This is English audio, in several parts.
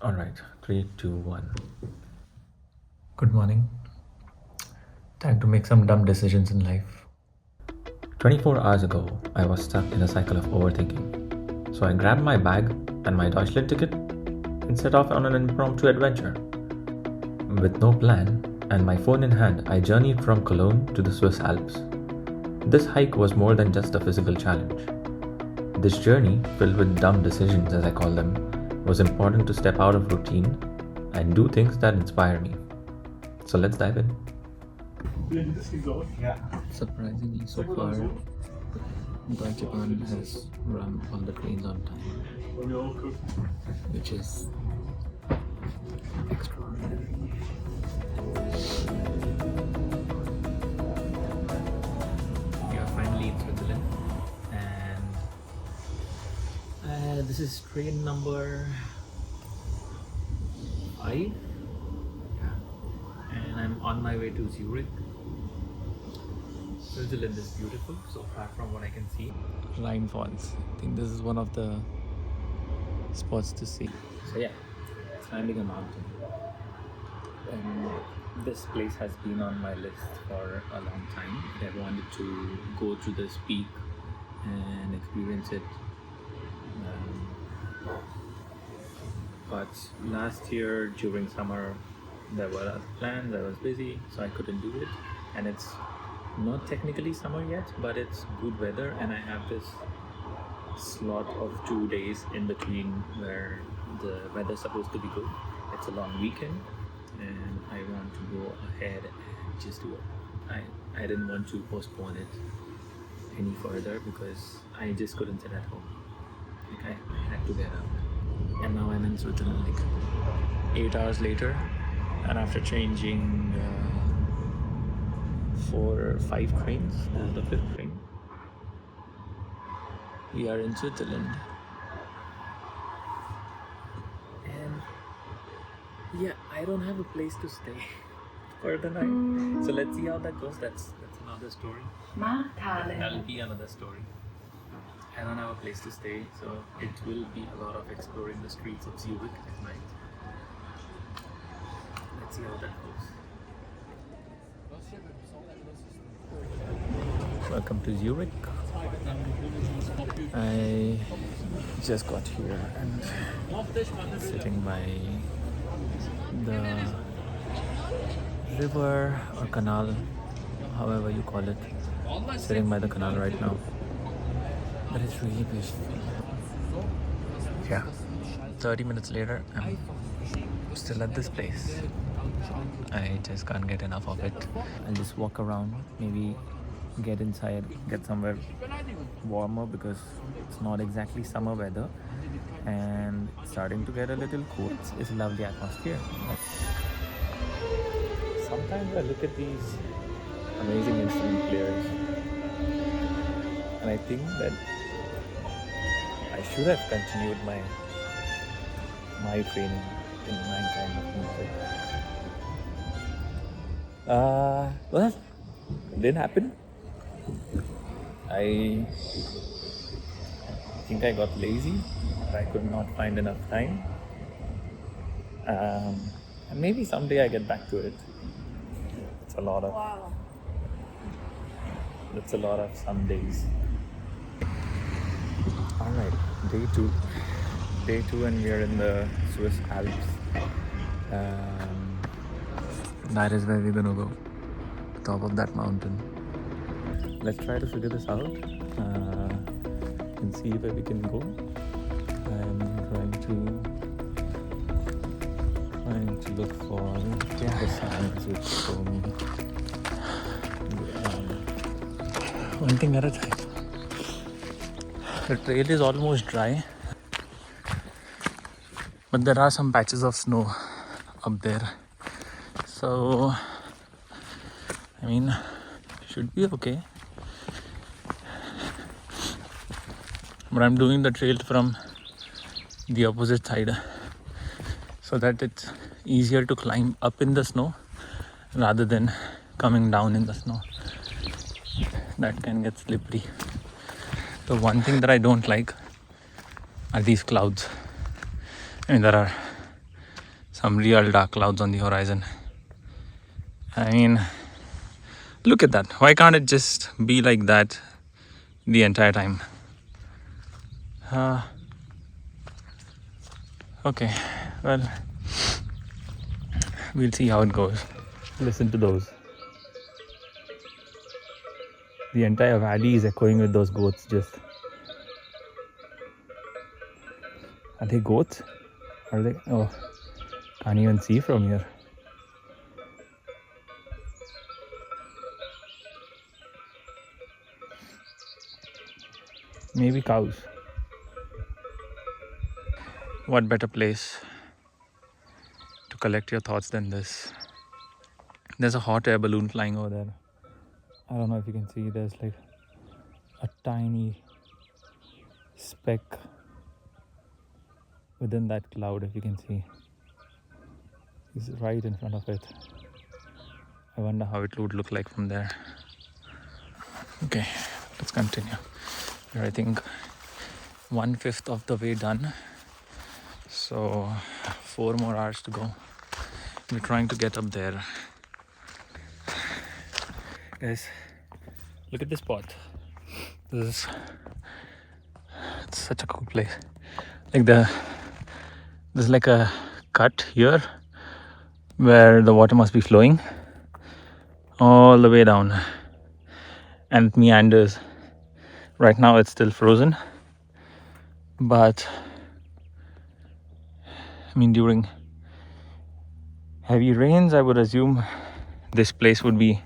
Alright, 3, 2, 1. Good morning. Time to make some dumb decisions in life. 24 hours ago, I was stuck in a cycle of overthinking. So I grabbed my bag and my Deutschland ticket and set off on an impromptu adventure. With no plan and my phone in hand, I journeyed from Cologne to the Swiss Alps. This hike was more than just a physical challenge. This journey, filled with dumb decisions as I call them, was important to step out of routine and do things that inspire me. So let's dive in. Surprisingly, so far, Deutsche Bahn has run all the trains on time, which is extraordinary. We are finally in Switzerland, and this is train number 5, and I'm on my way to Zurich. Switzerland is beautiful so far from what I can see. Rhine Falls. I think this is one of the spots to see. So yeah, climbing a mountain. And this place has been on my list for a long time. I wanted to go to this peak and experience it. But last year during summer there were other plans, I was busy, so I couldn't do it. And it's not technically summer yet, but it's good weather, and I have this slot of 2 days in between where the weather's supposed to be good. It's a long weekend and I want to go ahead and just do it. I didn't want to postpone it any further because I just couldn't sit at home. Like I had to get out. And now I'm in Switzerland, like 8 hours later, and after changing 4 or 5 trains, this is the 5th train. We are in Switzerland. And yeah, I don't have a place to stay for the night. So let's see how that goes. That's another story. That'll be another story. I don't have a place to stay, so it will be a lot of exploring the streets of Zurich at night. Let's see how that goes. Welcome to Zurich. I just got here and sitting by the river or canal, however you call it. Sitting by the canal right now. But it's really beautiful. Yeah. 30 minutes later, I'm still at this place. I just can't get enough of it. I'll just walk around, maybe get inside, get somewhere warmer because it's not exactly summer weather and it's starting to get a little cool. It's a lovely atmosphere. Sometimes I look at these amazing instrument players and I think that I should have continued my training in my kind of music. Well, it didn't happen. I think I got lazy. I could not find enough time. And maybe someday I get back to it. It's a lot of. Wow. That's a lot of some days. Alright, day 2, and we are in the Swiss Alps. That is where we're gonna go, top of that mountain. Let's try to figure this out and see where we can go. I'm trying to look for the signs which show me one thing at a time. The trail is almost dry, but there are some patches of snow up there. So, I mean, should be okay. But I'm doing the trail from the opposite side so that it's easier to climb up in the snow rather than coming down in the snow. That can get slippery. The one thing that I don't like are these clouds. I mean, there are some real dark clouds on the horizon. I mean, look at that. Why can't it just be like that the entire time? Okay, well, we'll see how it goes. Listen to those. The entire valley is echoing with those goats. Just, are they goats? Are they? Oh, can't even see from here. Maybe cows. What better place to collect your thoughts than this? There's a hot air balloon flying over there. I don't know if you can see, there's like a tiny speck within that cloud, if you can see. It's right in front of it. I wonder how it would look like from there. Okay, let's continue. We're, I think, 1/5 of the way done. So 4 more hours to go. We're trying to get up there. Guys, look at this spot. It's such a cool place. Like there's like a cut here where the water must be flowing all the way down, and it meanders. Right now it's still frozen, but I mean, during heavy rains, I would assume this place would be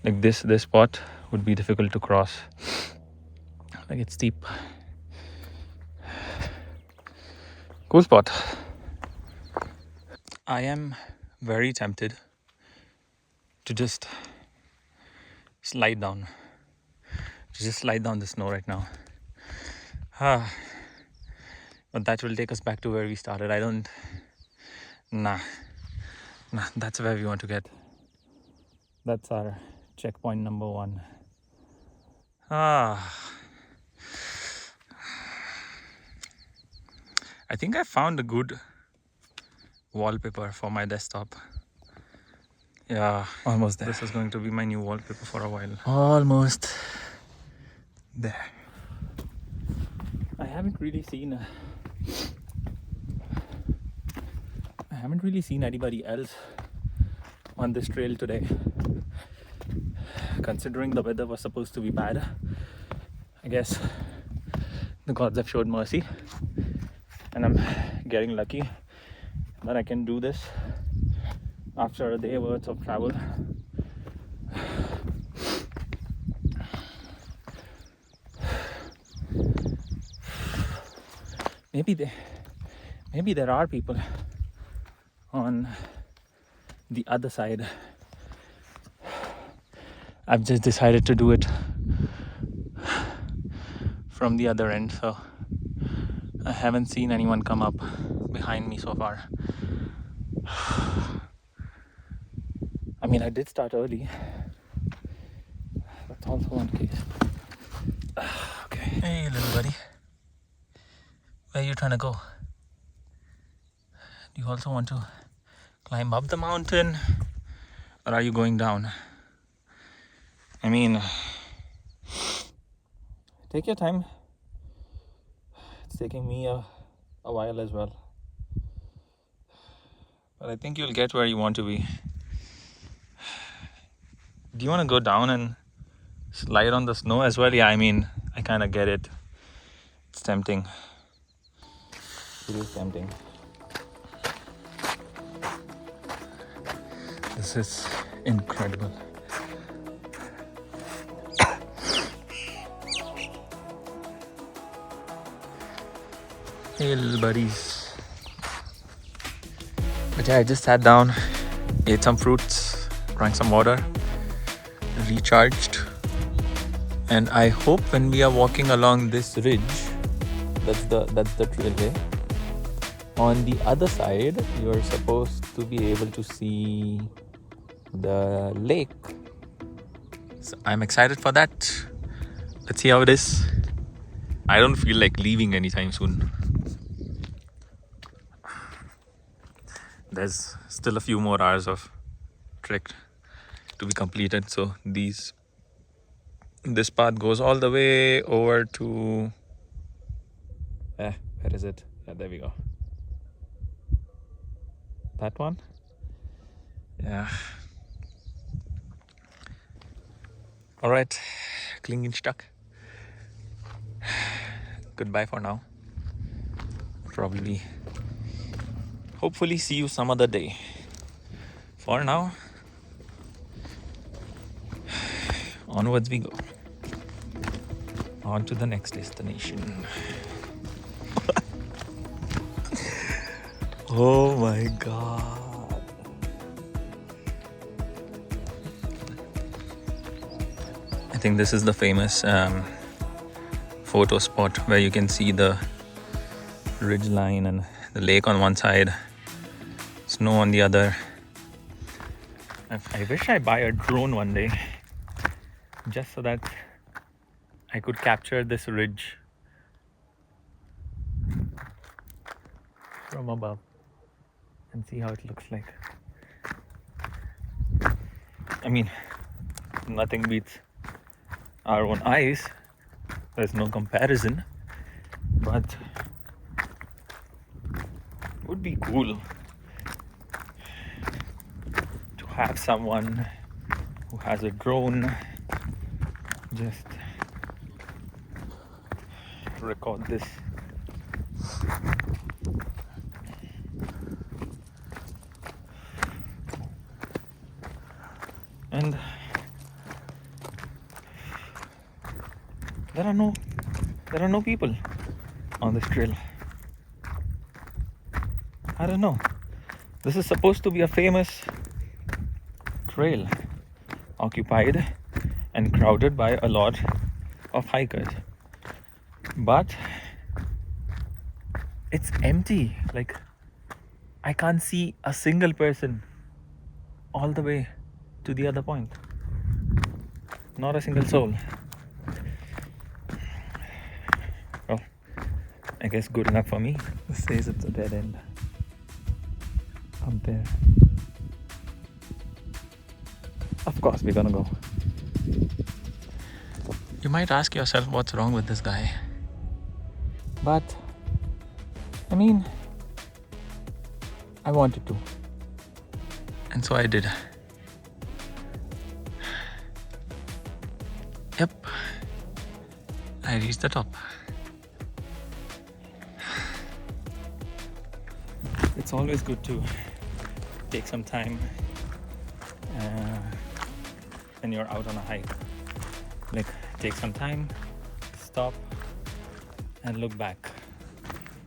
like this spot would be difficult to cross. Like, it's steep. Cool spot. I am very tempted to just slide down. The snow right now. But that will take us back to where we started. Nah, that's where we want to get. That's our checkpoint number 1. I think I found a good wallpaper for my desktop. Yeah, almost there. This is going to be my new wallpaper for a while. Almost there. I haven't really seen anybody else on this trail today. Considering the weather was supposed to be bad, I guess the gods have showed mercy, and I'm getting lucky that I can do this after a day worth of travel. Maybe there are people on the other side. I've just decided to do it from the other end, so I haven't seen anyone come up behind me so far. I mean, I did start early. That's also one case. Okay. Hey, little buddy. Where are you trying to go? Do you also want to climb up the mountain, or are you going down? I mean, take your time. It's taking me a while as well, but I think you'll get where you want to be. Do you want to go down and slide on the snow as well? Yeah, I mean, I kind of get it. It's tempting. It is tempting. This is incredible. Hey, little buddies. But yeah, I just sat down, ate some fruits, drank some water, recharged, and I hope when we are walking along this ridge, that's the trailway, on the other side you're supposed to be able to see the lake. So I'm excited for that. Let's see how it is. I don't feel like leaving anytime soon. There's still a few more hours of trek to be completed. So this path goes all the way over to where is it? Yeah, there we go. That one? Yeah. All right, Klingenstock. Goodbye for now. Hopefully see you some other day. For now, onwards we go. On to the next destination. Oh my god. I think this is the famous photo spot where you can see the ridge line and the lake on one side, snow on the other. I wish I buy a drone one day just so that I could capture this ridge from above and see how it looks like. I mean, nothing beats our own eyes. There's no comparison, but it would be cool to have someone who has a drone just record this. And there are no people on this trail. I don't know. This is supposed to be a famous trail, occupied and crowded by a lot of hikers. But it's empty. Like, I can't see a single person all the way to the other point. Not a single soul. Well, I guess good enough for me. This says it's a dead end up there. Of course we're gonna go. You might ask yourself what's wrong with this guy. But I mean, I wanted to. And so I did. Yep. I reached the top. It's always good to take some time when you're out on a hike. Like, take some time, stop, and look back.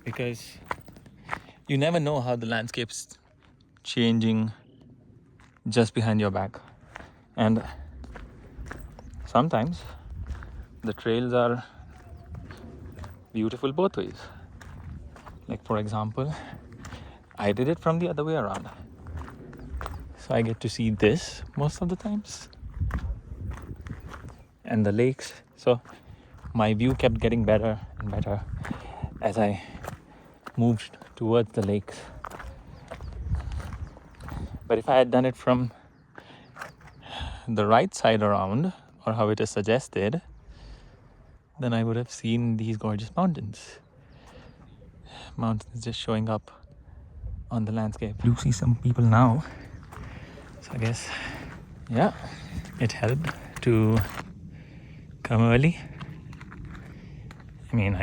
Because you never know how the landscape's changing just behind your back. And sometimes the trails are beautiful both ways. Like, for example, I did it from the other way around. So I get to see this most of the times. And the lakes. So my view kept getting better and better as I moved towards the lakes. But if I had done it from the right side around, or how it is suggested, then I would have seen these gorgeous mountains. Mountains just showing up on the landscape. You see some people now. So I guess, yeah, it helped to come early. I mean,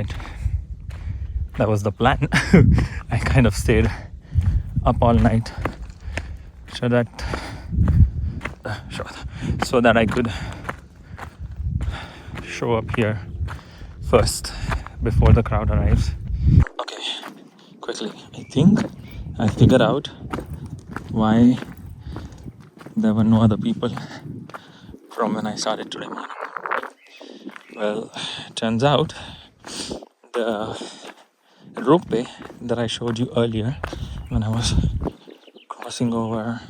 that was the plan. I kind of stayed up all night so that I could show up here first before the crowd arrives. Okay, quickly. I think I figured out why there were no other people from when I started today morning. Well, turns out the ropeway that I showed you earlier when I was crossing over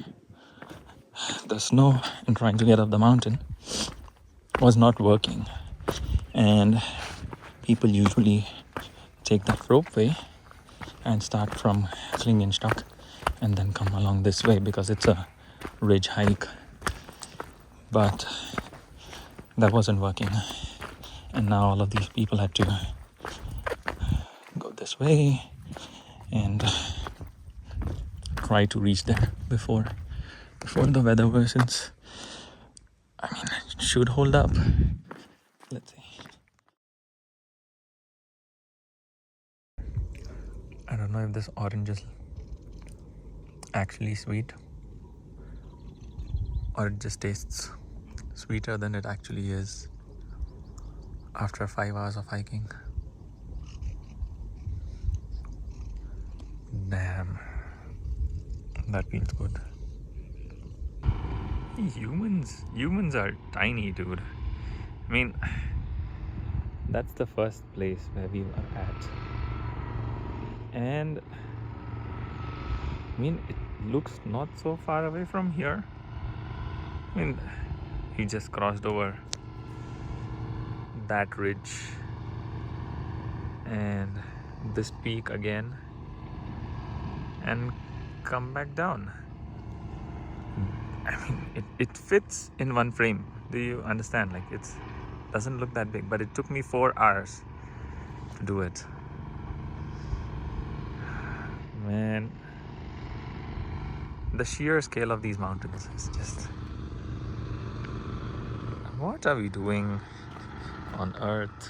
the snow and trying to get up the mountain was not working. And people usually take that ropeway and start from Klingenstock and then come along this way because it's a ridge hike. But that wasn't working, and now all of these people had to go this way and try to reach there before the weather worsens. I mean, it should hold up. Let's see. I don't know if this orange is actually sweet or it just tastes sweeter than it actually is after 5 hours of hiking. Damn, that feels good. Humans are tiny, dude. I mean, that's the first place where we were at, and I mean, it looks not so far away from here. I mean, he just crossed over that ridge and this peak again and come back down. I mean, it fits in one frame. Do you understand? Like, it doesn't look that big, but it took me 4 hours to do it. Man, the sheer scale of these mountains is just... What are we doing on Earth?